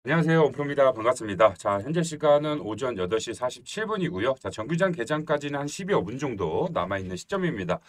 안녕하세요. 오프로입니다. 반갑습니다. 자, 현재 시간은 오전 8시 47분이고요. 자, 정규장 개장까지는 한 12여 분 정도 남아있는 시점입니다.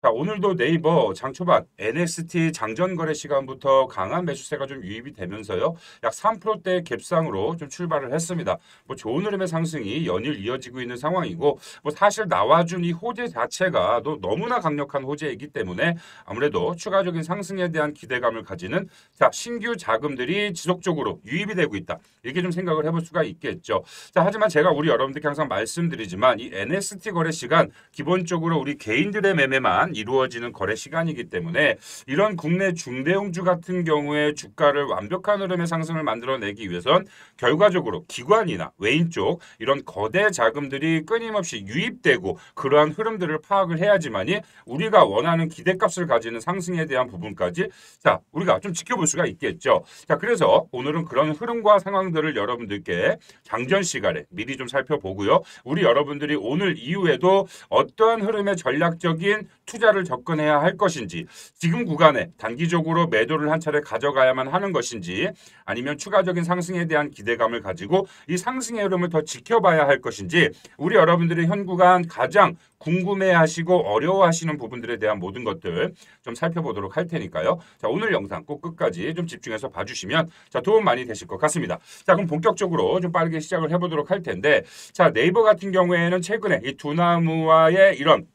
자, 오늘도 네이버 장 초반 NXT 장전 거래 시간부터 강한 매수세가 좀 유입이 되면서요. 약 3%대 갭상으로 좀 출발을 했습니다. 뭐 좋은 흐름의 상승이 연일 이어지고 있는 상황이고 뭐 사실 나와준 이 호재 자체가 또 너무나 강력한 호재이기 때문에 아무래도 추가적인 상승에 대한 기대감을 가지는 자, 신규 자금들이 지속적으로 유입이 되고 있다. 이렇게 좀 생각을 해볼 수가 있겠죠. 자, 하지만 제가 우리 여러분들께 항상 말씀드리지만 이 NXT 거래 시간 기본적으로 우리 개인들의 매매만 이루어지는 거래 시간이기 때문에 이런 국내 중대형주 같은 경우에 주가를 완벽한 흐름의 상승을 만들어내기 위해선 결과적으로 기관이나 외인 쪽 이런 거대 자금들이 끊임없이 유입되고 그러한 흐름들을 파악을 해야지만이 우리가 원하는 기대값을 가지는 상승에 대한 부분까지 자 우리가 좀 지켜볼 수가 있겠죠. 자 그래서 오늘은 그런 흐름과 상황들을 여러분들께 장전 시간에 미리 좀 살펴보고요. 우리 여러분들이 오늘 이후에도 어떠한 흐름의 전략적인 투자를 접근해야 할 것인지 지금 구간에 단기적으로 매도를 한 차례 가져가야만 하는 것인지 아니면 추가적인 상승에 대한 기대감을 가지고 이 상승의 흐름을 더 지켜봐야 할 것인지 우리 여러분들이 현 구간 가장 궁금해하시고 어려워하시는 부분들에 대한 모든 것들 좀 살펴보도록 할 테니까요. 자 오늘 영상 꼭 끝까지 좀 집중해서 봐주시면 자 도움 많이 되실 것 같습니다. 자 그럼 본격적으로 좀 빠르게 시작을 해보도록 할 텐데 자 네이버 같은 경우에는 최근에 이 두나무와의 이런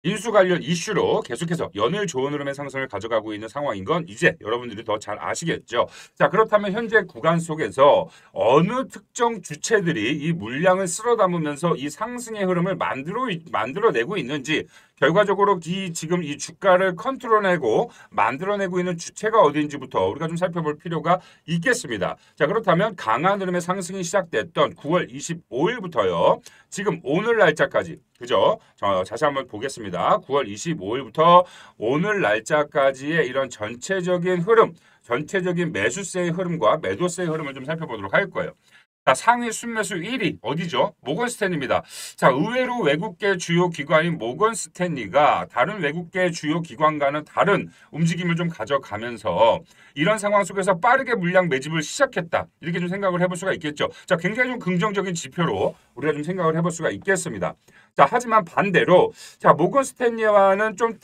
인수 관련 이슈로 계속해서 연일 좋은 흐름의 상승을 가져가고 있는 상황인 건 이제 여러분들이 더 잘 아시겠죠. 자, 그렇다면 현재 구간 속에서 어느 특정 주체들이 이 물량을 쓸어 담으면서 이 상승의 흐름을 만들어내고 있는지 결과적으로 지금 이 주가를 컨트롤하고 만들어내고 있는 주체가 어디인지부터 우리가 좀 살펴볼 필요가 있겠습니다. 자, 그렇다면 강한 흐름의 상승이 시작됐던 9월 25일부터요. 지금 오늘 날짜까지 그죠? 다시 한번 보겠습니다. 9월 25일부터 오늘 날짜까지의 이런 전체적인 흐름, 전체적인 매수세의 흐름과 매도세의 흐름을 좀 살펴보도록 할 거예요. 자, 상위 순매수 1위 어디죠? 모건스탠리입니다. 자, 의외로 외국계 주요 기관인 모건스탠리가 다른 외국계 주요 기관과는 다른 움직임을 좀 가져가면서 이런 상황 속에서 빠르게 물량 매집을 시작했다. 이렇게 좀 생각을 해볼 수가 있겠죠. 자, 굉장히 좀 긍정적인 지표로 우리가 좀 생각을 해볼 수가 있겠습니다. 자, 하지만 반대로 자, 모건스탠리와는 좀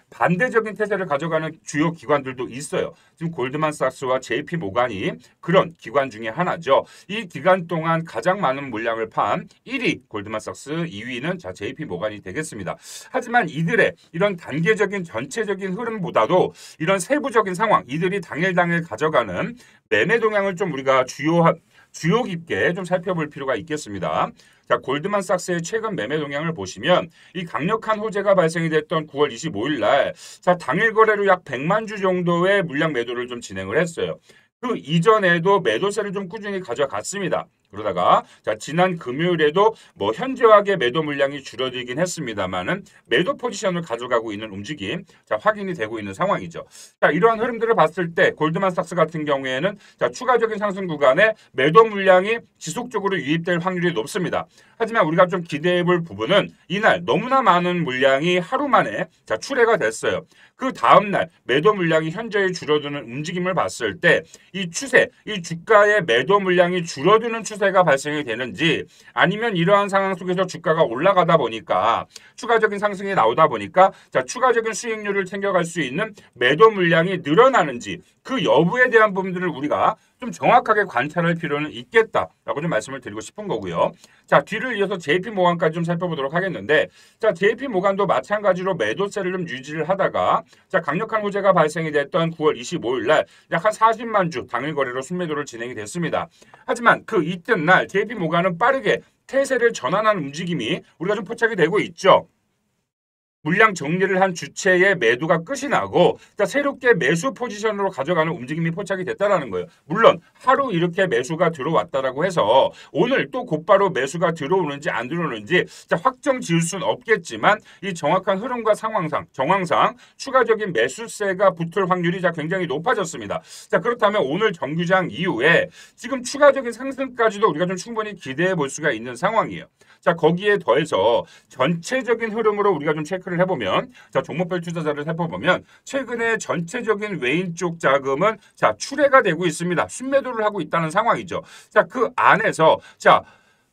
반대적인 태세를 가져가는 주요 기관들도 있어요. 지금 골드만삭스와 JP 모간이 그런 기관 중에 하나죠. 이 기간 동안 가장 많은 물량을 판 1위 골드만삭스, 2위는 자 JP 모간이 되겠습니다. 하지만 이들의 이런 단계적인 전체적인 흐름보다도 이런 세부적인 상황, 이들이 당일 가져가는 매매 동향을 좀 우리가 주요 깊게 좀 살펴볼 필요가 있겠습니다. 자, 골드만삭스의 최근 매매 동향을 보시면 이 강력한 호재가 발생이 됐던 9월 25일 날 자, 당일 거래로 약 100만 주 정도의 물량 매도를 좀 진행을 했어요. 그 이전에도 매도세를 좀 꾸준히 가져갔습니다. 그러다가 자 지난 금요일에도 뭐 현저하게 매도 물량이 줄어들긴 했습니다만은 매도 포지션을 가져가고 있는 움직임 자 확인이 되고 있는 상황이죠. 자 이러한 흐름들을 봤을 때 골드만삭스 같은 경우에는 자 추가적인 상승 구간에 매도 물량이 지속적으로 유입될 확률이 높습니다. 하지만 우리가 좀 기대해 볼 부분은 이날 너무나 많은 물량이 하루 만에 자 출회가 됐어요. 그 다음날 매도 물량이 현저히 줄어드는 움직임을 봤을 때 이 추세, 이 주가의 매도 물량이 줄어드는 추세가 발생이 되는지 아니면 이러한 상황 속에서 주가가 올라가다 보니까 추가적인 상승이 나오다 보니까 자 추가적인 수익률을 챙겨갈 수 있는 매도 물량이 늘어나는지 그 여부에 대한 부분들을 우리가 좀 정확하게 관찰할 필요는 있겠다라고 좀 말씀을 드리고 싶은 거고요. 자, 뒤를 이어서 JP 모간까지 좀 살펴보도록 하겠는데 자, JP 모간도 마찬가지로 매도세를 좀 유지를 하다가 자, 강력한 호재가 발생이 됐던 9월 25일 날 약 한 40만 주 당일 거래로 순매도를 진행이 됐습니다. 하지만 그 이튿날 JP 모간은 빠르게 태세를 전환하는 움직임이 우리가 좀 포착이 되고 있죠. 물량 정리를 한 주체의 매도가 끝이 나고 자, 새롭게 매수 포지션으로 가져가는 움직임이 포착이 됐다는 거예요. 물론 하루 이렇게 매수가 들어왔다라고 해서 오늘 또 곧바로 매수가 들어오는지 안 들어오는지 자, 확정 지을 수는 없겠지만 이 정확한 흐름과 정황상 추가적인 매수세가 붙을 확률이 자, 굉장히 높아졌습니다. 자, 그렇다면 오늘 정규장 이후에 지금 추가적인 상승까지도 우리가 좀 충분히 기대해 볼 수가 있는 상황이에요. 자, 거기에 더해서 전체적인 흐름으로 우리가 좀 체크를 체크를 해보면 자 종목별 투자자를 살펴보면 최근에 전체적인 외인 쪽 자금은 자 출회가 되고 있습니다. 순매도를 하고 있다는 상황이죠. 자 그 안에서 자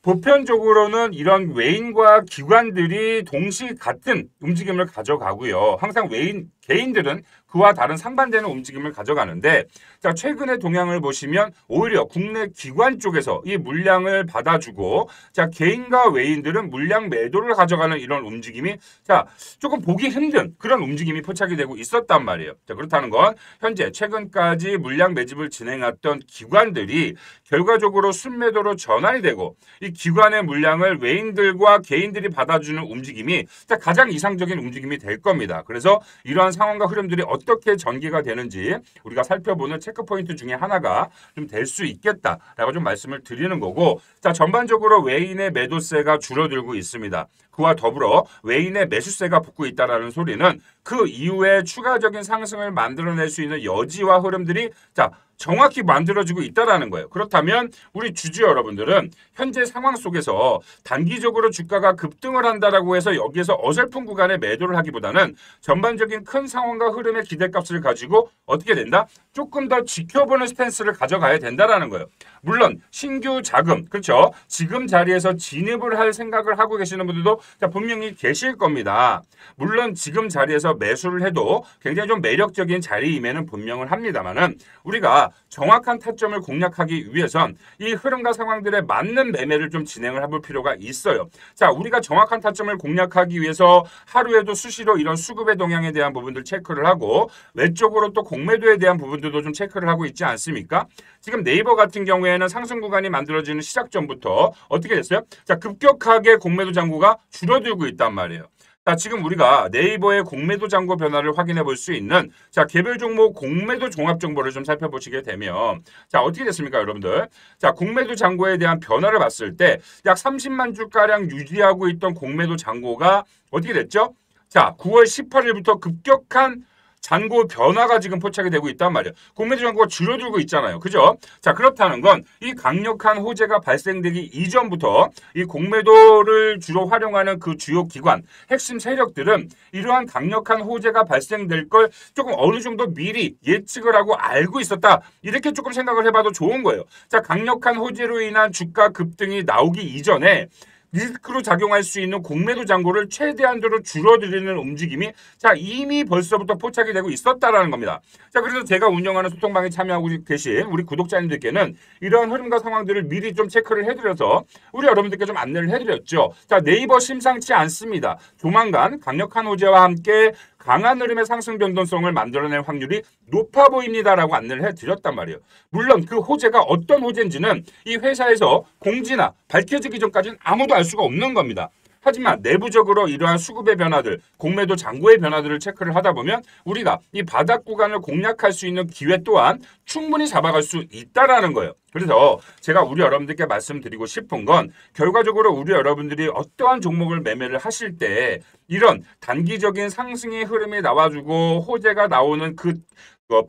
보편적으로는 이런 외인과 기관들이 동시 같은 움직임을 가져가고요. 항상 외인 개인들은 그와 다른 상반되는 움직임을 가져가는데 자 최근의 동향을 보시면 오히려 국내 기관 쪽에서 이 물량을 받아주고 자 개인과 외인들은 물량 매도를 가져가는 이런 움직임이 자 조금 보기 힘든 그런 움직임이 포착이 되고 있었단 말이에요. 자 그렇다는 건 현재 최근까지 물량 매집을 진행했던 기관들이 결과적으로 순매도로 전환이 되고 이 기관의 물량을 외인들과 개인들이 받아주는 움직임이 자 가장 이상적인 움직임이 될 겁니다. 그래서 이러한 상황과 흐름들이 어떻게 전개가 되는지 우리가 살펴보는 체크포인트 중에 하나가 좀 될 수 있겠다라고 좀 말씀을 드리는 거고 자 전반적으로 외인의 매도세가 줄어들고 있습니다. 그와 더불어 외인의 매수세가 붙고 있다라는 소리는 그 이후에 추가적인 상승을 만들어낼 수 있는 여지와 흐름들이 자 정확히 만들어지고 있다라는 거예요. 그렇다면 우리 주주 여러분들은 현재 상황 속에서 단기적으로 주가가 급등을 한다라고 해서 여기에서 어설픈 구간에 매도를 하기보다는 전반적인 큰 상황과 흐름의 기대값을 가지고 어떻게 된다? 조금 더 지켜보는 스탠스를 가져가야 된다라는 거예요. 물론 신규 자금, 그렇죠? 지금 자리에서 진입을 할 생각을 하고 계시는 분들도 분명히 계실 겁니다. 물론 지금 자리에서 매수를 해도 굉장히 좀 매력적인 자리임에는 분명을 합니다만은 우리가 정확한 타점을 공략하기 위해선 이 흐름과 상황들에 맞는 매매를 좀 진행을 해볼 필요가 있어요. 자, 우리가 정확한 타점을 공략하기 위해서 하루에도 수시로 이런 수급의 동향에 대한 부분들 체크를 하고 외적으로 또 공매도에 대한 부분들도 좀 체크를 하고 있지 않습니까? 지금 네이버 같은 경우에는 상승 구간이 만들어지는 시작 전부터 어떻게 됐어요? 자, 급격하게 공매도 잔고가 줄어들고 있단 말이에요. 자, 지금 우리가 네이버의 공매도 잔고 변화를 확인해 볼 수 있는 자, 개별 종목 공매도 종합 정보를 좀 살펴보시게 되면 자, 어떻게 됐습니까, 여러분들? 자, 공매도 잔고에 대한 변화를 봤을 때 약 30만 주가량 유지하고 있던 공매도 잔고가 어떻게 됐죠? 자, 9월 18일부터 급격한 잔고 변화가 지금 포착이 되고 있단 말이에요. 공매도 잔고가 줄어들고 있잖아요. 그죠? 자, 그렇다는 건 이 강력한 호재가 발생되기 이전부터 이 공매도를 주로 활용하는 그 주요 기관, 핵심 세력들은 이러한 강력한 호재가 발생될 걸 조금 어느 정도 미리 예측을 하고 알고 있었다. 이렇게 조금 생각을 해봐도 좋은 거예요. 자, 강력한 호재로 인한 주가 급등이 나오기 이전에 리스크로 작용할 수 있는 공매도 잔고를 최대한으로 줄어들이는 움직임이 자 이미 벌써부터 포착이 되고 있었다라는 겁니다. 자 그래서 제가 운영하는 소통방에 참여하고 계신 우리 구독자님들께는 이러한 흐름과 상황들을 미리 좀 체크를 해드려서 우리 여러분들께 좀 안내를 해드렸죠. 자 네이버 심상치 않습니다. 조만간 강력한 호재와 함께 강한 흐름의 상승 변동성을 만들어낼 확률이 높아 보입니다라고 안내를 해드렸단 말이에요. 물론 그 호재가 어떤 호재인지는 이 회사에서 공지나 밝혀지기 전까지는 아무도 알 수가 없는 겁니다. 하지만 내부적으로 이러한 수급의 변화들, 공매도 잔고의 변화들을 체크를 하다 보면 우리가 이 바닥 구간을 공략할 수 있는 기회 또한 충분히 잡아갈 수 있다라는 거예요. 그래서 제가 우리 여러분들께 말씀드리고 싶은 건 결과적으로 우리 여러분들이 어떠한 종목을 매매를 하실 때 이런 단기적인 상승의 흐름이 나와주고 호재가 나오는 그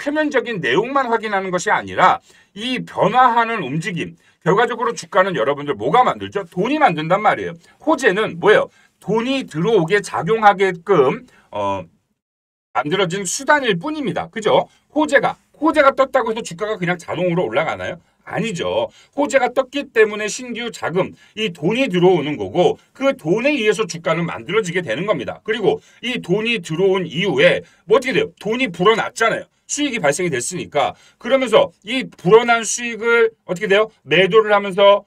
표면적인 내용만 확인하는 것이 아니라 이 변화하는 움직임, 결과적으로 주가는 여러분들 뭐가 만들죠? 돈이 만든단 말이에요. 호재는 뭐예요? 돈이 들어오게 작용하게끔 만들어진 수단일 뿐입니다. 그죠? 호재가 떴다고 해서 주가가 그냥 자동으로 올라가나요? 아니죠. 호재가 떴기 때문에 신규 자금, 이 돈이 들어오는 거고 그 돈에 의해서 주가는 만들어지게 되는 겁니다. 그리고 이 돈이 들어온 이후에 뭐 어떻게 돼요? 돈이 불어났잖아요. 수익이 발생이 됐으니까 그러면서 이 불어난 수익을 어떻게 돼요? 매도를 하면서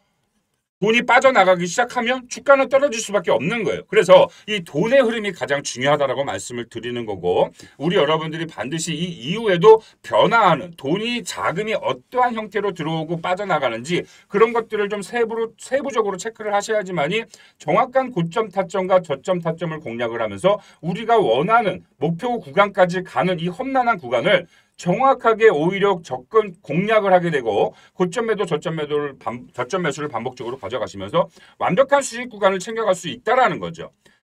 돈이 빠져나가기 시작하면 주가는 떨어질 수밖에 없는 거예요. 그래서 이 돈의 흐름이 가장 중요하다라고 말씀을 드리는 거고 우리 여러분들이 반드시 이 이후에도 변화하는 돈이 자금이 어떠한 형태로 들어오고 빠져나가는지 그런 것들을 좀 세부적으로 체크를 하셔야지만이 정확한 고점 타점과 저점 타점을 공략을 하면서 우리가 원하는 목표 구간까지 가는 이 험난한 구간을 정확하게 오히려 접근 공략을 하게 되고 고점 매도 저점 매수를 반복적으로 가져가시면서 완벽한 수익 구간을 챙겨갈 수 있다라는 거죠.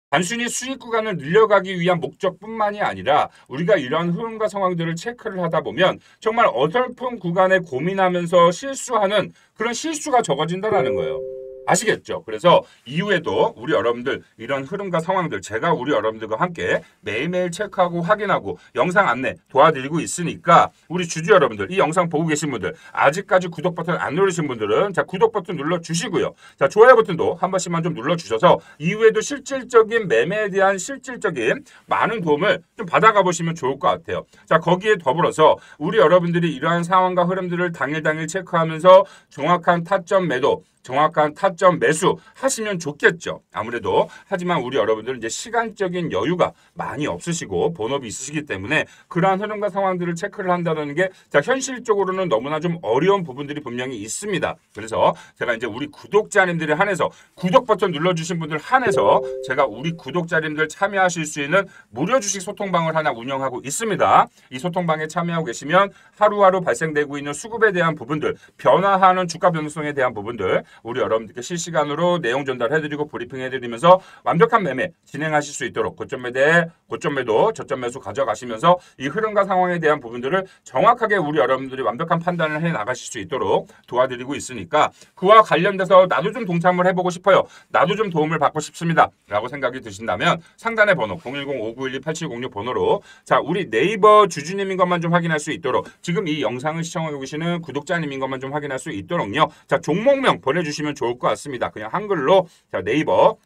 단순히 수익 구간을 늘려가기 위한 목적뿐만이 아니라 우리가 이러한 흐름과 상황들을 체크를 하다 보면 정말 어설픈 구간에 고민하면서 실수하는 그런 실수가 적어진다라는 거예요. 아시겠죠? 그래서 이후에도 우리 여러분들 이런 흐름과 상황들 제가 우리 여러분들과 함께 매일매일 체크하고 확인하고 영상 안내 도와드리고 있으니까 우리 주주 여러분들 이 영상 보고 계신 분들 아직까지 구독 버튼 안 누르신 분들은 자 구독 버튼 눌러주시고요. 자 좋아요 버튼도 한 번씩만 좀 눌러주셔서 이후에도 실질적인 매매에 대한 실질적인 많은 도움을 좀 받아가 보시면 좋을 것 같아요. 자 거기에 더불어서 우리 여러분들이 이러한 상황과 흐름들을 당일 체크하면서 정확한 타점 매도 정확한 타점 매수 하시면 좋겠죠. 아무래도 하지만 우리 여러분들은 이제 시간적인 여유가 많이 없으시고 본업이 있으시기 때문에 그러한 흐름과 상황들을 체크를 한다는 게 자, 현실적으로는 너무나 좀 어려운 부분들이 분명히 있습니다. 그래서 제가 이제 우리 구독자님들에 한해서 구독 버튼 눌러주신 분들 한해서 제가 우리 구독자님들 참여하실 수 있는 무료 주식 소통방을 하나 운영하고 있습니다. 이 소통방에 참여하고 계시면 하루하루 발생되고 있는 수급에 대한 부분들, 변화하는 주가 변동성에 대한 부분들 우리 여러분들께 실시간으로 내용 전달해드리고 브리핑해드리면서 완벽한 매매 진행하실 수 있도록 고점 매대, 고점 매도, 저점 매수 가져가시면서 이 흐름과 상황에 대한 부분들을 정확하게 우리 여러분들이 완벽한 판단을 해 나가실 수 있도록 도와드리고 있으니까 그와 관련돼서 나도 좀 동참을 해보고 싶어요. 나도 좀 도움을 받고 싶습니다. 라고 생각이 드신다면 상단의 번호 010-5912-8706 번호로 자 우리 네이버 주주님인 것만 좀 확인할 수 있도록 지금 이 영상을 시청하고 계시는 구독자님인 것만 좀 확인할 수 있도록요. 자 종목명 보내주시면 좋을 것 같습니다. 그냥 한글로 자 네이버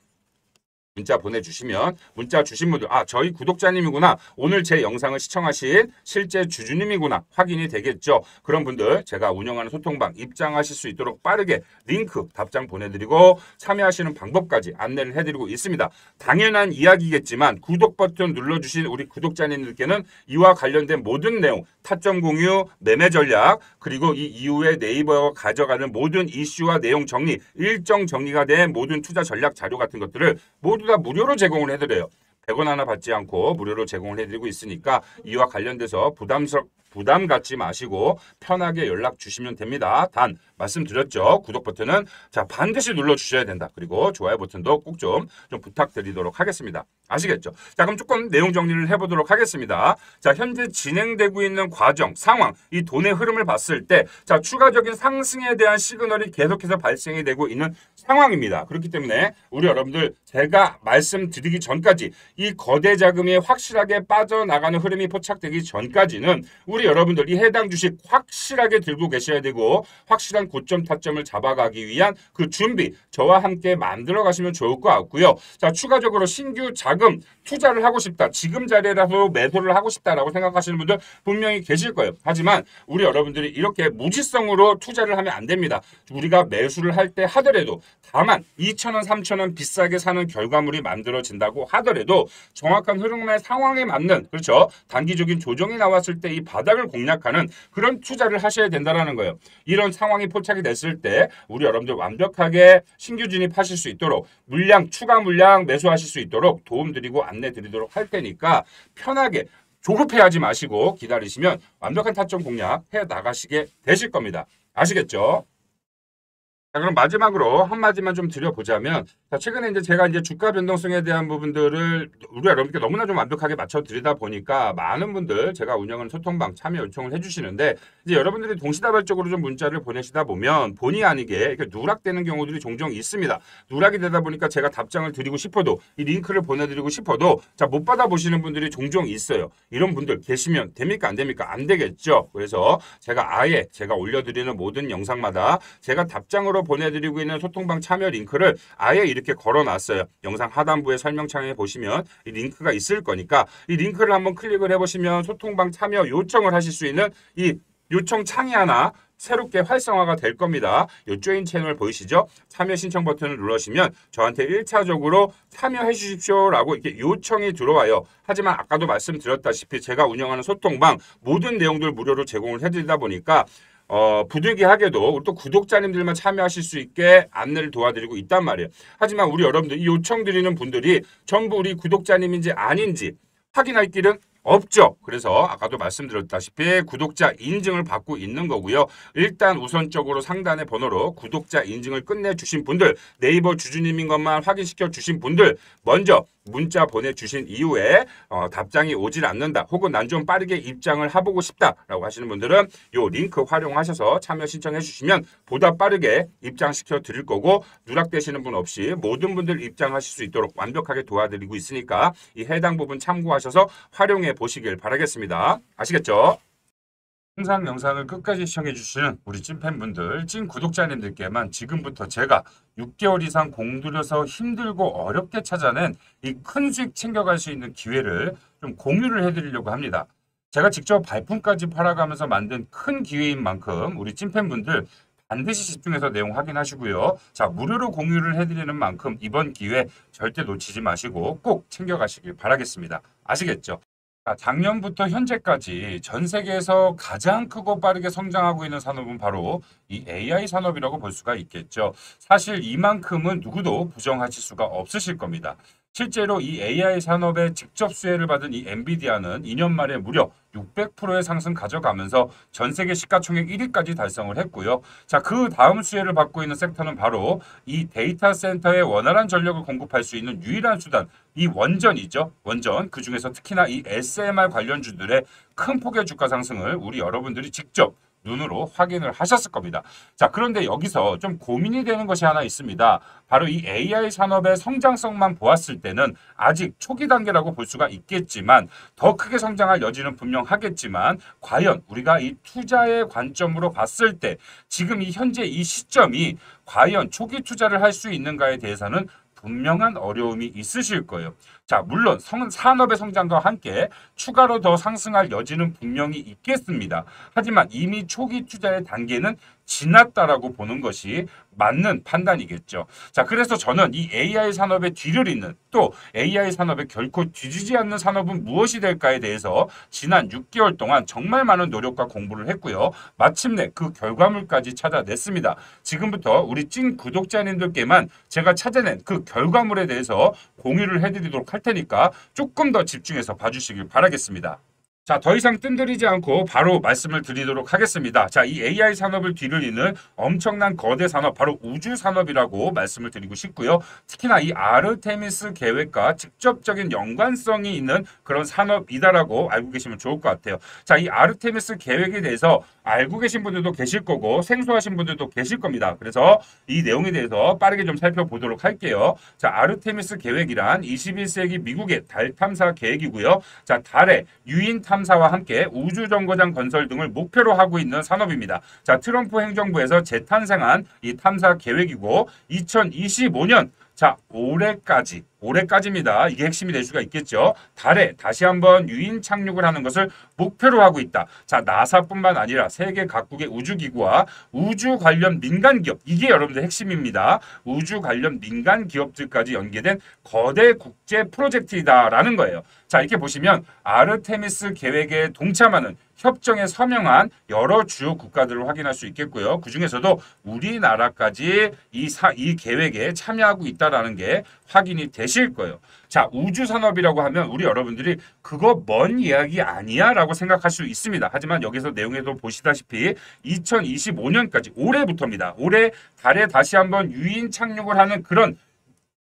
문자 보내주시면 문자 주신 분들 저희 구독자님이구나 오늘 제 영상을 시청하신 실제 주주님이구나 확인이 되겠죠. 그런 분들 제가 운영하는 소통방 입장하실 수 있도록 빠르게 링크 답장 보내드리고 참여하시는 방법까지 안내를 해드리고 있습니다. 당연한 이야기겠지만 구독 버튼 눌러주신 우리 구독자님들께는 이와 관련된 모든 내용 타점 공유, 매매 전략 그리고 이 이후에 네이버가 가져가는 모든 이슈와 내용 정리 일정 정리가 된 모든 투자 전략 자료 같은 것들을 모두 다 무료로 제공을 해드려요. 100원 하나 받지 않고 무료로 제공을 해드리고 있으니까 이와 관련돼서 부담 갖지 마시고 편하게 연락 주시면 됩니다. 단 말씀드렸죠. 구독 버튼은 자 반드시 눌러주셔야 된다. 그리고 좋아요 버튼도 꼭 좀 부탁드리도록 하겠습니다. 아시겠죠? 자 그럼 조금 내용 정리를 해보도록 하겠습니다. 자 현재 진행되고 있는 과정, 상황, 이 돈의 흐름을 봤을 때 자 추가적인 상승에 대한 시그널이 계속해서 발생이 되고 있는 상황입니다. 그렇기 때문에 우리 여러분들 제가 말씀드리기 전까지 이 거대 자금이 확실하게 빠져나가는 흐름이 포착되기 전까지는 우리 여러분들 이 해당 주식 확실하게 들고 계셔야 되고 확실한 고점 타점을 잡아가기 위한 그 준비 저와 함께 만들어 가시면 좋을 것 같고요. 자 추가적으로 신규 자금 투자를 하고 싶다. 지금 자리라도 매도를 하고 싶다라고 생각하시는 분들 분명히 계실 거예요. 하지만 우리 여러분들이 이렇게 무지성으로 투자를 하면 안 됩니다. 우리가 매수를 할 때 하더라도 다만 2,000원, 3,000원 비싸게 사는 결과물이 만들어진다고 하더라도 정확한 흐름의 상황에 맞는 그렇죠. 단기적인 조정이 나왔을 때 이 바닥을 공략하는 그런 투자를 하셔야 된다는 거예요. 이런 상황이 포착이 됐을 때 우리 여러분들 완벽하게 신규 진입하실 수 있도록 추가 물량 매수하실 수 있도록 도움드리고 안내드리도록 할 테니까 편하게 조급해하지 마시고 기다리시면 완벽한 타점 공략 해 나가시게 되실 겁니다. 아시겠죠? 자, 그럼 마지막으로 한마디만 좀 드려보자면, 자, 최근에 이제 제가 이제 주가 변동성에 대한 부분들을 우리 여러분께 너무나 좀 완벽하게 맞춰 드리다 보니까 많은 분들 제가 운영하는 소통방 참여 요청을 해주시는데, 이제 여러분들이 동시다발적으로 좀 문자를 보내시다 보면 본의 아니게 이렇게 누락되는 경우들이 종종 있습니다. 누락이 되다 보니까 제가 답장을 드리고 싶어도 이 링크를 보내드리고 싶어도 자, 못 받아보시는 분들이 종종 있어요. 이런 분들 계시면 됩니까? 안 됩니까? 안 되겠죠. 그래서 제가 아예 제가 올려드리는 모든 영상마다 제가 답장으로 보내드리고 있는 소통방 참여 링크를 아예 이렇게 걸어놨어요. 영상 하단부에 설명창에 보시면 이 링크가 있을 거니까 이 링크를 한번 클릭을 해보시면 소통방 참여 요청을 하실 수 있는 이 요청 창이 하나 새롭게 활성화가 될 겁니다. 이 조인 채널 보이시죠? 참여 신청 버튼을 누르시면 저한테 1차적으로 참여해 주십시오라고 이렇게 요청이 들어와요. 하지만 아까도 말씀드렸다시피 제가 운영하는 소통방 모든 내용들 무료로 제공을 해드리다 보니까 부득이하게도 또 구독자님들만 참여하실 수 있게 안내를 도와드리고 있단 말이에요. 하지만 우리 여러분들 이 요청드리는 분들이 전부 우리 구독자님인지 아닌지 확인할 길은 없죠. 그래서 아까도 말씀드렸다시피 구독자 인증을 받고 있는 거고요. 일단 우선적으로 상단의 번호로 구독자 인증을 끝내주신 분들 네이버 주주님인 것만 확인시켜 주신 분들 먼저 문자 보내주신 이후에 답장이 오질 않는다. 혹은 난 좀 빠르게 입장을 해보고 싶다라고 하시는 분들은 요 링크 활용하셔서 참여 신청해 주시면 보다 빠르게 입장시켜 드릴 거고 누락되시는 분 없이 모든 분들 입장하실 수 있도록 완벽하게 도와드리고 있으니까 이 해당 부분 참고하셔서 활용해 보시길 바라겠습니다. 아시겠죠? 항상 영상을 끝까지 시청해주시는 우리 찐팬분들, 찐 구독자님들께만 지금부터 제가 6개월 이상 공들여서 힘들고 어렵게 찾아낸 이 큰 수익 챙겨갈 수 있는 기회를 좀 공유를 해드리려고 합니다. 제가 직접 발품까지 팔아가면서 만든 큰 기회인 만큼 우리 찐팬분들 반드시 집중해서 내용 확인하시고요. 자, 무료로 공유를 해드리는 만큼 이번 기회 절대 놓치지 마시고 꼭 챙겨가시길 바라겠습니다. 아시겠죠? 작년부터 현재까지 전 세계에서 가장 크고 빠르게 성장하고 있는 산업은 바로 이 AI 산업이라고 볼 수가 있겠죠. 사실 이만큼은 누구도 부정하실 수가 없으실 겁니다. 실제로 이 AI 산업에 직접 수혜를 받은 이 엔비디아는 2년 만에 무려 600%의 상승 가져가면서 전 세계 시가총액 1위까지 달성을 했고요. 자, 그 다음 수혜를 받고 있는 섹터는 바로 이 데이터 센터에 원활한 전력을 공급할 수 있는 유일한 수단, 이 원전이죠. 원전. 그 중에서 특히나 이 SMR 관련주들의 큰 폭의 주가 상승을 우리 여러분들이 직접 눈으로 확인을 하셨을 겁니다. 자, 그런데 여기서 좀 고민이 되는 것이 하나 있습니다. 바로 이 AI 산업의 성장성만 보았을 때는 아직 초기 단계라고 볼 수가 있겠지만 더 크게 성장할 여지는 분명하겠지만 과연 우리가 이 투자의 관점으로 봤을 때 지금 이 현재 이 시점이 과연 초기 투자를 할 수 있는가에 대해서는 분명한 어려움이 있으실 거예요. 자, 물론 산업의 성장과 함께 추가로 더 상승할 여지는 분명히 있겠습니다. 하지만 이미 초기 투자의 단계는 지났다라고 보는 것이 맞는 판단이겠죠. 자, 그래서 저는 이 AI 산업의 뒤를 잇는 또 AI 산업에 결코 뒤지지 않는 산업은 무엇이 될까에 대해서 지난 6개월 동안 정말 많은 노력과 공부를 했고요. 마침내 그 결과물까지 찾아냈습니다. 지금부터 우리 찐 구독자님들께만 제가 찾아낸 그 결과물에 대해서 공유를 해드리도록 할 테니까 조금 더 집중해서 봐주시길 바라겠습니다. 자, 더 이상 뜸들이지 않고 바로 말씀을 드리도록 하겠습니다. 자, 이 AI 산업을 뒤를 잇는 엄청난 거대 산업, 바로 우주 산업이라고 말씀을 드리고 싶고요. 특히나 이 아르테미스 계획과 직접적인 연관성이 있는 그런 산업이다라고 알고 계시면 좋을 것 같아요. 자, 이 아르테미스 계획에 대해서 알고 계신 분들도 계실 거고 생소하신 분들도 계실 겁니다. 그래서 이 내용에 대해서 빠르게 좀 살펴보도록 할게요. 자, 아르테미스 계획이란 21세기 미국의 달 탐사 계획이고요. 자, 달에 유인 탐사와 함께 우주정거장 건설 등을 목표로 하고 있는 산업입니다. 자, 트럼프 행정부에서 재탄생한 이 탐사 계획이고 2025년 자, 올해까지입니다. 이게 핵심이 될 수가 있겠죠. 달에 다시 한번 유인 착륙을 하는 것을 목표로 하고 있다. 자, 나사뿐만 아니라 세계 각국의 우주기구와 우주 관련 민간 기업, 이게 여러분들 핵심입니다. 우주 관련 민간 기업들까지 연계된 거대 국제 프로젝트이다라는 거예요. 자, 이렇게 보시면 아르테미스 계획에 동참하는 협정에 서명한 여러 주요 국가들을 확인할 수 있겠고요. 그 중에서도 우리나라까지 이 계획에 참여하고 있다는 게 확인이 되실 거예요. 자, 우주산업이라고 하면 우리 여러분들이 그거 먼 이야기 아니야 라고 생각할 수 있습니다. 하지만 여기서 내용에도 보시다시피 2025년까지 올해부터입니다. 올해 달에 다시 한번 유인 착륙을 하는 그런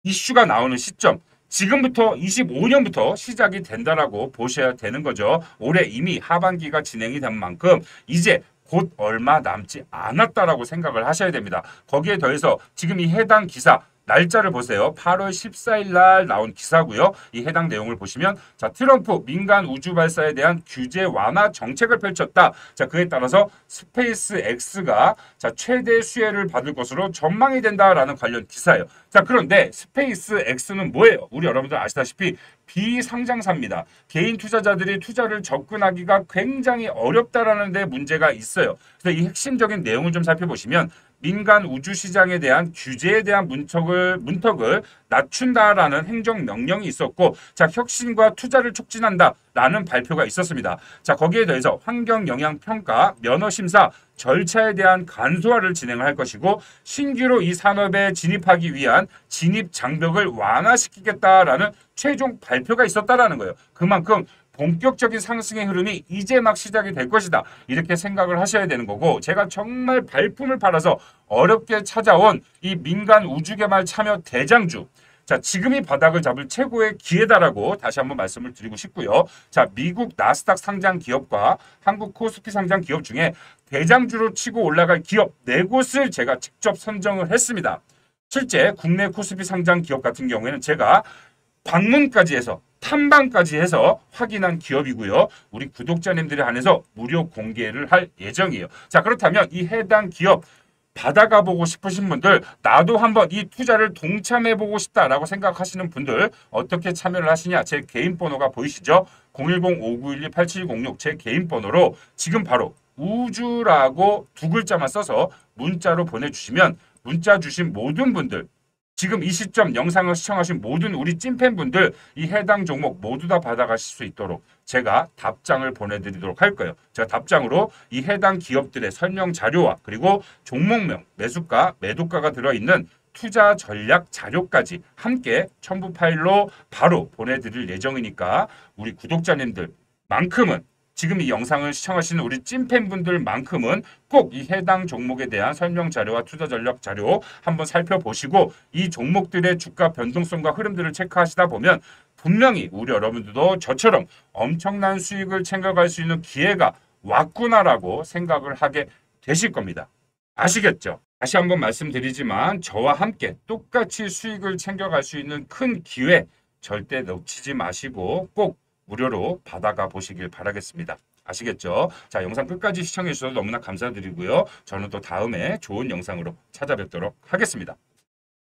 이슈가 나오는 시점, 지금부터 25년부터 시작이 된다라고 보셔야 되는 거죠. 올해 이미 하반기가 진행이 된 만큼 이제 곧 얼마 남지 않았다라고 생각을 하셔야 됩니다. 거기에 더해서 지금 이 해당 기사 날짜를 보세요. 8월 14일 날 나온 기사고요. 이 해당 내용을 보시면 자, 트럼프 민간 우주 발사에 대한 규제 완화 정책을 펼쳤다. 자, 그에 따라서 스페이스 X가 자, 최대 수혜를 받을 것으로 전망이 된다라는 관련 기사예요. 자, 그런데 스페이스 X는 뭐예요? 우리 여러분들 아시다시피 비상장사입니다. 개인 투자자들이 투자를 접근하기가 굉장히 어렵다라는 데 문제가 있어요. 그래서 이 핵심적인 내용을 좀 살펴보시면 민간 우주 시장에 대한 규제에 대한 문턱을 낮춘다라는 행정명령이 있었고, 자, 혁신과 투자를 촉진한다라는 발표가 있었습니다. 자, 거기에 더해서 환경영향평가, 면허심사, 절차에 대한 간소화를 진행을 할 것이고, 신규로 이 산업에 진입하기 위한 진입 장벽을 완화시키겠다라는 최종 발표가 있었다라는 거예요. 그만큼 본격적인 상승의 흐름이 이제 막 시작이 될 것이다. 이렇게 생각을 하셔야 되는 거고, 제가 정말 발품을 팔아서 어렵게 찾아온 이 민간 우주개발 참여 대장주, 자, 지금이 바닥을 잡을 최고의 기회다라고 다시 한번 말씀을 드리고 싶고요. 자, 미국 나스닥 상장 기업과 한국 코스피 상장 기업 중에 대장주로 치고 올라갈 기업 4곳을 제가 직접 선정을 했습니다. 실제 국내 코스피 상장 기업 같은 경우에는 제가 방문까지 해서 탐방까지 해서 확인한 기업이고요. 우리 구독자님들에 한해서 무료 공개를 할 예정이에요. 자, 그렇다면 이 해당 기업 받아가 보고 싶으신 분들, 나도 한번 이 투자를 동참해 보고 싶다라고 생각하시는 분들 어떻게 참여를 하시냐? 제 개인 번호가 보이시죠? 010-5912-8706 제 개인 번호로 지금 바로 우주라고 2글자만 써서 문자로 보내주시면 문자 주신 모든 분들, 지금 이 시점 영상을 시청하신 모든 우리 찐팬분들 이 해당 종목 모두 다 받아가실 수 있도록 제가 답장을 보내드리도록 할 거예요. 제가 답장으로 이 해당 기업들의 설명 자료와 그리고 종목명, 매수가, 매도가가 들어있는 투자 전략 자료까지 함께 첨부 파일로 바로 보내드릴 예정이니까 우리 구독자님들만큼은 지금 이 영상을 시청하시는 우리 찐팬분들만큼은 꼭 이 해당 종목에 대한 설명 자료와 투자 전략 자료 한번 살펴보시고 이 종목들의 주가 변동성과 흐름들을 체크하시다 보면 분명히 우리 여러분들도 저처럼 엄청난 수익을 챙겨갈 수 있는 기회가 왔구나라고 생각을 하게 되실 겁니다. 아시겠죠? 다시 한번 말씀드리지만 저와 함께 똑같이 수익을 챙겨갈 수 있는 큰 기회 절대 놓치지 마시고 꼭 무료로 받아가 보시길 바라겠습니다. 아시겠죠? 자, 영상 끝까지 시청해 주셔서 너무나 감사드리고요. 저는 또 다음에 좋은 영상으로 찾아뵙도록 하겠습니다.